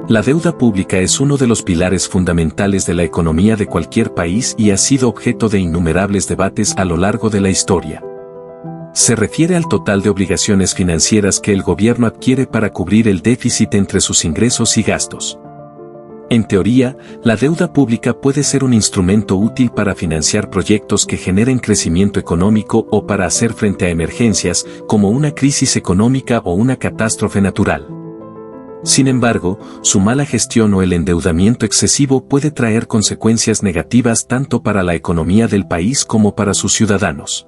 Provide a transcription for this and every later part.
La deuda pública es uno de los pilares fundamentales de la economía de cualquier país y ha sido objeto de innumerables debates a lo largo de la historia. Se refiere al total de obligaciones financieras que el gobierno adquiere para cubrir el déficit entre sus ingresos y gastos. En teoría, la deuda pública puede ser un instrumento útil para financiar proyectos que generen crecimiento económico o para hacer frente a emergencias, como una crisis económica o una catástrofe natural. Sin embargo, su mala gestión o el endeudamiento excesivo puede traer consecuencias negativas tanto para la economía del país como para sus ciudadanos.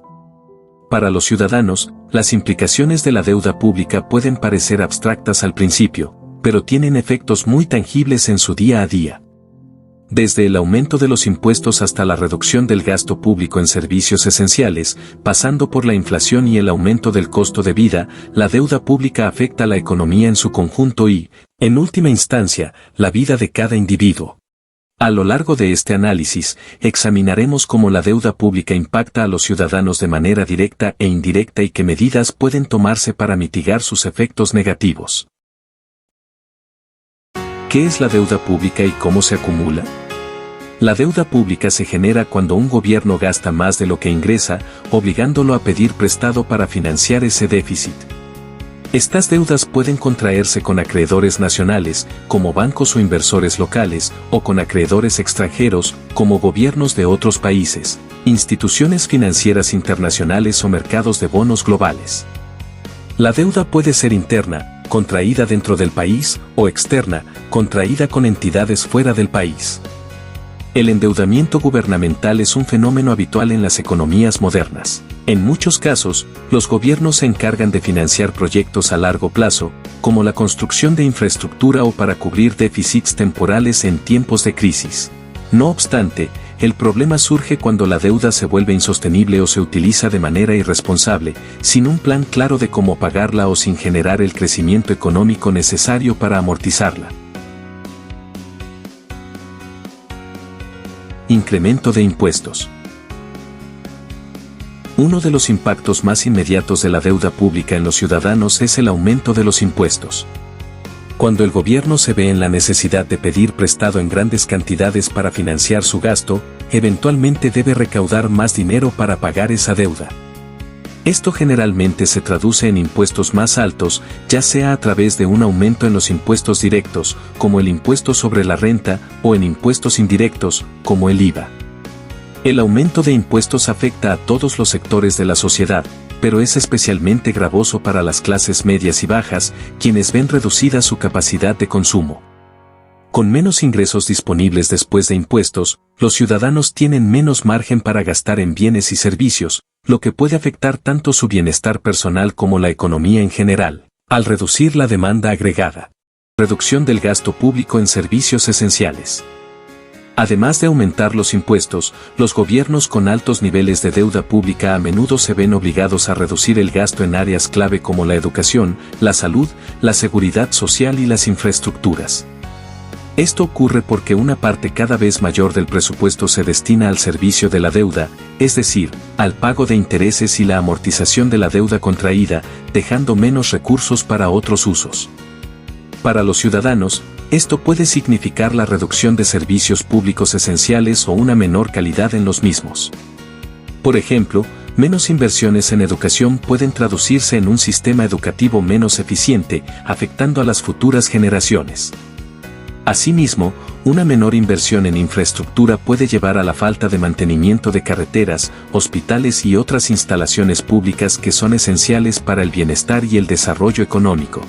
Para los ciudadanos, las implicaciones de la deuda pública pueden parecer abstractas al principio, pero tienen efectos muy tangibles en su día a día. Desde el aumento de los impuestos hasta la reducción del gasto público en servicios esenciales, pasando por la inflación y el aumento del costo de vida, la deuda pública afecta a la economía en su conjunto y, en última instancia, la vida de cada individuo. A lo largo de este análisis, examinaremos cómo la deuda pública impacta a los ciudadanos de manera directa e indirecta y qué medidas pueden tomarse para mitigar sus efectos negativos. ¿Qué es la deuda pública y cómo se acumula? La deuda pública se genera cuando un gobierno gasta más de lo que ingresa, obligándolo a pedir prestado para financiar ese déficit. Estas deudas pueden contraerse con acreedores nacionales, como bancos o inversores locales, o con acreedores extranjeros, como gobiernos de otros países, instituciones financieras internacionales o mercados de bonos globales. La deuda puede ser interna, contraída dentro del país, o externa, contraída con entidades fuera del país. El endeudamiento gubernamental es un fenómeno habitual en las economías modernas. En muchos casos, los gobiernos se encargan de financiar proyectos a largo plazo, como la construcción de infraestructura o para cubrir déficits temporales en tiempos de crisis. No obstante, el problema surge cuando la deuda se vuelve insostenible o se utiliza de manera irresponsable, sin un plan claro de cómo pagarla o sin generar el crecimiento económico necesario para amortizarla. Incremento de impuestos. Uno de los impactos más inmediatos de la deuda pública en los ciudadanos es el aumento de los impuestos. Cuando el gobierno se ve en la necesidad de pedir prestado en grandes cantidades para financiar su gasto, eventualmente debe recaudar más dinero para pagar esa deuda. Esto generalmente se traduce en impuestos más altos, ya sea a través de un aumento en los impuestos directos, como el impuesto sobre la renta, o en impuestos indirectos, como el IVA. El aumento de impuestos afecta a todos los sectores de la sociedad, pero es especialmente gravoso para las clases medias y bajas, quienes ven reducida su capacidad de consumo. Con menos ingresos disponibles después de impuestos, los ciudadanos tienen menos margen para gastar en bienes y servicios, lo que puede afectar tanto su bienestar personal como la economía en general, al reducir la demanda agregada. Reducción del gasto público en servicios esenciales. Además de aumentar los impuestos, los gobiernos con altos niveles de deuda pública a menudo se ven obligados a reducir el gasto en áreas clave como la educación, la salud, la seguridad social y las infraestructuras. Esto ocurre porque una parte cada vez mayor del presupuesto se destina al servicio de la deuda, es decir, al pago de intereses y la amortización de la deuda contraída, dejando menos recursos para otros usos. Para los ciudadanos, esto puede significar la reducción de servicios públicos esenciales o una menor calidad en los mismos. Por ejemplo, menos inversiones en educación pueden traducirse en un sistema educativo menos eficiente, afectando a las futuras generaciones. Asimismo, una menor inversión en infraestructura puede llevar a la falta de mantenimiento de carreteras, hospitales y otras instalaciones públicas que son esenciales para el bienestar y el desarrollo económico.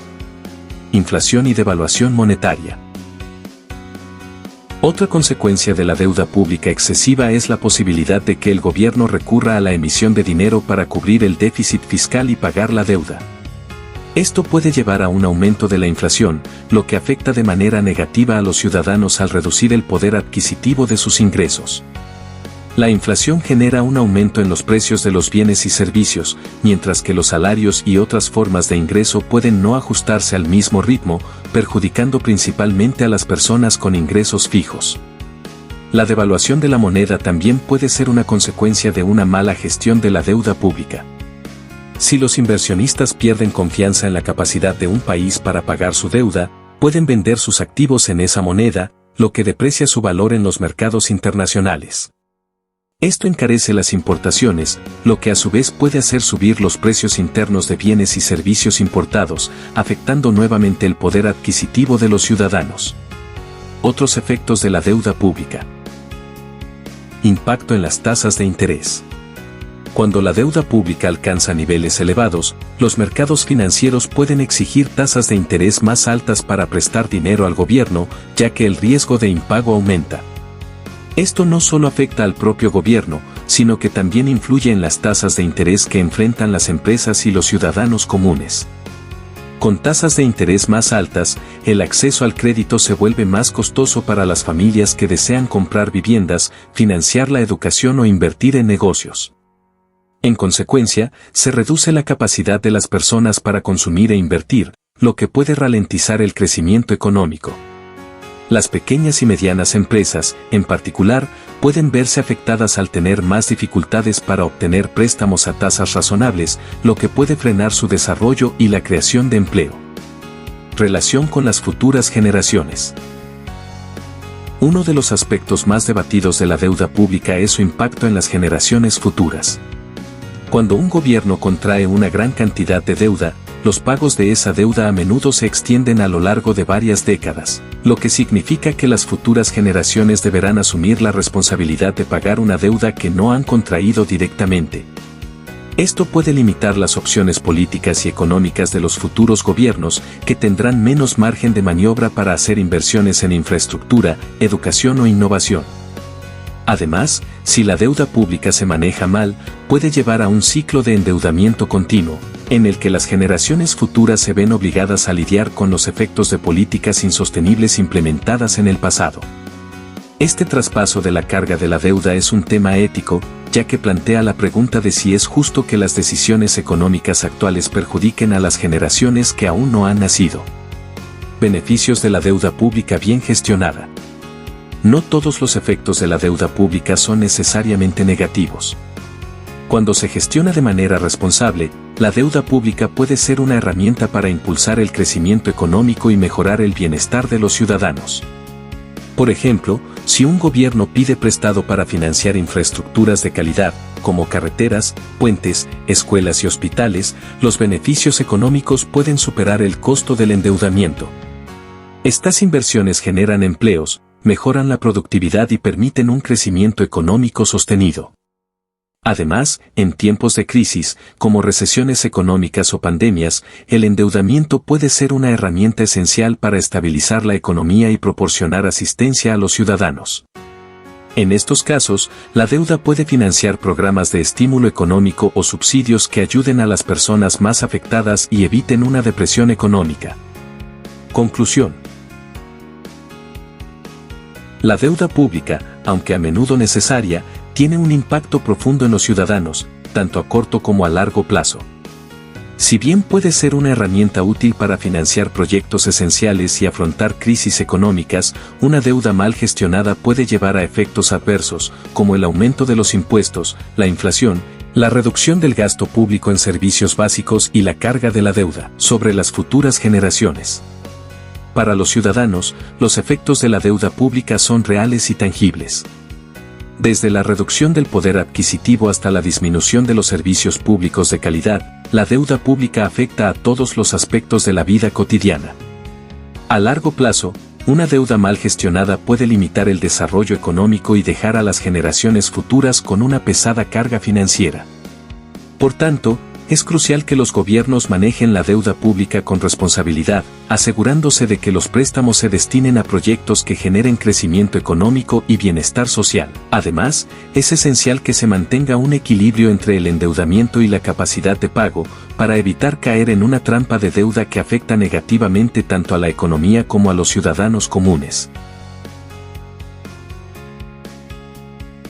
Inflación y devaluación monetaria. Otra consecuencia de la deuda pública excesiva es la posibilidad de que el gobierno recurra a la emisión de dinero para cubrir el déficit fiscal y pagar la deuda. Esto puede llevar a un aumento de la inflación, lo que afecta de manera negativa a los ciudadanos al reducir el poder adquisitivo de sus ingresos. La inflación genera un aumento en los precios de los bienes y servicios, mientras que los salarios y otras formas de ingreso pueden no ajustarse al mismo ritmo, perjudicando principalmente a las personas con ingresos fijos. La devaluación de la moneda también puede ser una consecuencia de una mala gestión de la deuda pública. Si los inversionistas pierden confianza en la capacidad de un país para pagar su deuda, pueden vender sus activos en esa moneda, lo que deprecia su valor en los mercados internacionales. Esto encarece las importaciones, lo que a su vez puede hacer subir los precios internos de bienes y servicios importados, afectando nuevamente el poder adquisitivo de los ciudadanos. Otros efectos de la deuda pública. Impacto en las tasas de interés. Cuando la deuda pública alcanza niveles elevados, los mercados financieros pueden exigir tasas de interés más altas para prestar dinero al gobierno, ya que el riesgo de impago aumenta. Esto no solo afecta al propio gobierno, sino que también influye en las tasas de interés que enfrentan las empresas y los ciudadanos comunes. Con tasas de interés más altas, el acceso al crédito se vuelve más costoso para las familias que desean comprar viviendas, financiar la educación o invertir en negocios. En consecuencia, se reduce la capacidad de las personas para consumir e invertir, lo que puede ralentizar el crecimiento económico. Las pequeñas y medianas empresas, en particular, pueden verse afectadas al tener más dificultades para obtener préstamos a tasas razonables, lo que puede frenar su desarrollo y la creación de empleo. Relación con las futuras generaciones. Uno de los aspectos más debatidos de la deuda pública es su impacto en las generaciones futuras. Cuando un gobierno contrae una gran cantidad de deuda, los pagos de esa deuda a menudo se extienden a lo largo de varias décadas, lo que significa que las futuras generaciones deberán asumir la responsabilidad de pagar una deuda que no han contraído directamente. Esto puede limitar las opciones políticas y económicas de los futuros gobiernos, que tendrán menos margen de maniobra para hacer inversiones en infraestructura, educación o innovación. Además, si la deuda pública se maneja mal, puede llevar a un ciclo de endeudamiento continuo, en el que las generaciones futuras se ven obligadas a lidiar con los efectos de políticas insostenibles implementadas en el pasado. Este traspaso de la carga de la deuda es un tema ético, ya que plantea la pregunta de si es justo que las decisiones económicas actuales perjudiquen a las generaciones que aún no han nacido. Beneficios de la deuda pública bien gestionada. No todos los efectos de la deuda pública son necesariamente negativos. Cuando se gestiona de manera responsable, la deuda pública puede ser una herramienta para impulsar el crecimiento económico y mejorar el bienestar de los ciudadanos. Por ejemplo, si un gobierno pide prestado para financiar infraestructuras de calidad, como carreteras, puentes, escuelas y hospitales, los beneficios económicos pueden superar el costo del endeudamiento. Estas inversiones generan empleos, mejoran la productividad y permiten un crecimiento económico sostenido. Además, en tiempos de crisis, como recesiones económicas o pandemias, el endeudamiento puede ser una herramienta esencial para estabilizar la economía y proporcionar asistencia a los ciudadanos. En estos casos, la deuda puede financiar programas de estímulo económico o subsidios que ayuden a las personas más afectadas y eviten una depresión económica. Conclusión. La deuda pública, aunque a menudo necesaria, tiene un impacto profundo en los ciudadanos, tanto a corto como a largo plazo. Si bien puede ser una herramienta útil para financiar proyectos esenciales y afrontar crisis económicas, una deuda mal gestionada puede llevar a efectos adversos, como el aumento de los impuestos, la inflación, la reducción del gasto público en servicios básicos y la carga de la deuda sobre las futuras generaciones. Para los ciudadanos, los efectos de la deuda pública son reales y tangibles. Desde la reducción del poder adquisitivo hasta la disminución de los servicios públicos de calidad, la deuda pública afecta a todos los aspectos de la vida cotidiana. A largo plazo, una deuda mal gestionada puede limitar el desarrollo económico y dejar a las generaciones futuras con una pesada carga financiera. Por tanto, es crucial que los gobiernos manejen la deuda pública con responsabilidad, asegurándose de que los préstamos se destinen a proyectos que generen crecimiento económico y bienestar social. Además, es esencial que se mantenga un equilibrio entre el endeudamiento y la capacidad de pago, para evitar caer en una trampa de deuda que afecta negativamente tanto a la economía como a los ciudadanos comunes.